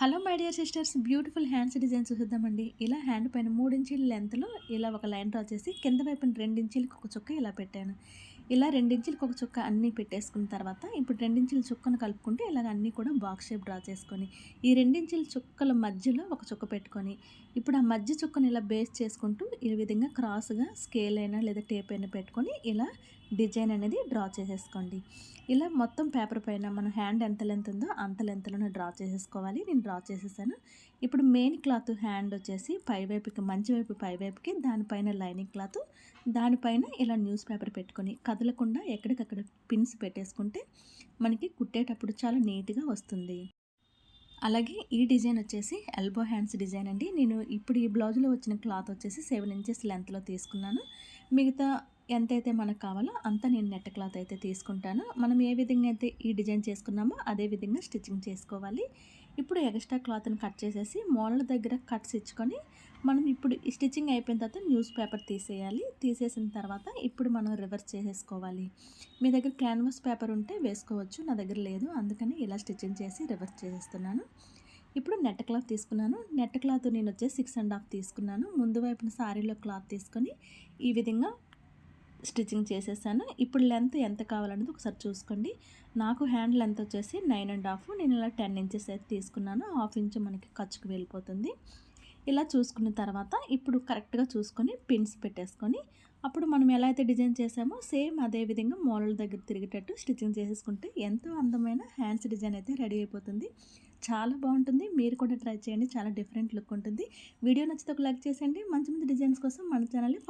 Hello my dear sisters, beautiful hands designs చూద్దామండి. ఇలా hand పైన 3 ఇంచీల లెంత్లో ఇలా ఒక లైన్ డ్రా చేసి కింద వైపున 2 ఇంచీలకు ఒక చుక్క ఇలా పెట్టాను. ఇలా 2 ఇంచీలకు ఒక చుక్క అన్నీ పెట్టేసుకున్న తర్వాత ఇప్పుడు 2 ఇంచీల చుక్కను కలుపుకుంటే ఇలాగ అన్నీ కూడా బాక్స్ షేప్ డ్రా చేసుకొని ఈ 2 ఇంచీల చుక్కల మధ్యలో ఒక చుక్క పెట్టుకొని ఇప్పుడు ఆ మధ్య చుక్కను ఇలా బేస్ చేసుకుంటూ ఈ విధంగా క్రాస్గా స్కేల్ అయినా లేదా టేప్ అయినా పెట్టుకొని ఇలా డిజైన్ అనేది డ్రా చేసేసుకోండి. ఇలా మొత్తం పేపర్ పైన మన హ్యాండ్ ఎంత లెంత్ ఉందో అంత లెంత్లోనే డ్రా చేసేసుకోవాలి. నేను డ్రా చేసేసాను. ఇప్పుడు మెయిన్ క్లాత్ హ్యాండ్ వచ్చేసి పైవైపుకి మంచి వైపు పైవైపుకి దానిపైన లైనింగ్ క్లాత్ దానిపైన ఇలా న్యూస్ పేపర్ పెట్టుకొని కదలకుండా ఎక్కడికక్కడ పిన్స్ పెట్టేసుకుంటే మనకి కుట్టేటప్పుడు చాలా నీట్గా వస్తుంది. అలాగే ఈ డిజైన్ వచ్చేసి ఎల్బో హ్యాండ్స్ డిజైన్ అండి. నేను ఇప్పుడు ఈ బ్లౌజ్లో వచ్చిన క్లాత్ వచ్చేసి 7 ఇంచెస్ లెంత్లో తీసుకున్నాను. మిగతా ఎంతైతే మనకు కావాలో అంత నేను నెట్ క్లాత్ అయితే తీసుకుంటాను. మనం ఏ విధంగా అయితే ఈ డిజైన్ చేసుకున్నామో అదే విధంగా స్టిచ్చింగ్ చేసుకోవాలి. ఇప్పుడు ఎక్స్ట్రా క్లాత్ని కట్ చేసేసి మోళ్ళ దగ్గర కట్స్ ఇచ్చుకొని మనం ఇప్పుడు ఈ స్టిచ్చింగ్ అయిపోయిన తర్వాత న్యూస్ పేపర్ తీసేయాలి. తీసేసిన తర్వాత ఇప్పుడు మనం రివర్స్ చేసేసుకోవాలి. మీ దగ్గర క్యాన్వాస్ పేపర్ ఉంటే వేసుకోవచ్చు, నా దగ్గర లేదు, అందుకని ఇలా స్టిచ్చింగ్ చేసి రివర్స్ చేసేస్తున్నాను. ఇప్పుడు నెట్ క్లాత్ తీసుకున్నాను. నెట్ క్లాత్ నేను వచ్చేసి 6.5 తీసుకున్నాను. ముందు వైపున సారీలో క్లాత్ తీసుకొని ఈ విధంగా స్టిచ్చింగ్ చేసేసాను. ఇప్పుడు లెంత్ ఎంత కావాలనేది ఒకసారి చూసుకోండి. నాకు హ్యాండ్ లెంత్ వచ్చేసి 9.5, నేను ఇలా 10 ఇంచెస్ అయితే తీసుకున్నాను. 1/2 ఇంచు మనకి ఖర్చుకు వెళ్ళిపోతుంది. ఇలా చూసుకున్న తర్వాత ఇప్పుడు కరెక్ట్గా చూసుకొని పిన్స్ పెట్టేసుకొని అప్పుడు మనం ఎలా అయితే డిజైన్ చేసామో సేమ్ అదే విధంగా మోడల్ దగ్గర తిరిగేటట్టు స్టిచ్చింగ్ చేసేసుకుంటే ఎంతో అందమైన హ్యాండ్స్ డిజైన్ అయితే రెడీ అయిపోతుంది. చాలా బాగుంటుంది. మీరు కూడా ట్రై చేయండి. చాలా డిఫరెంట్ లుక్ ఉంటుంది. వీడియో నచ్చితే ఒక లైక్ చేసేయండి. మంచి మంచి డిజైన్స్ కోసం మన ఛానల్ని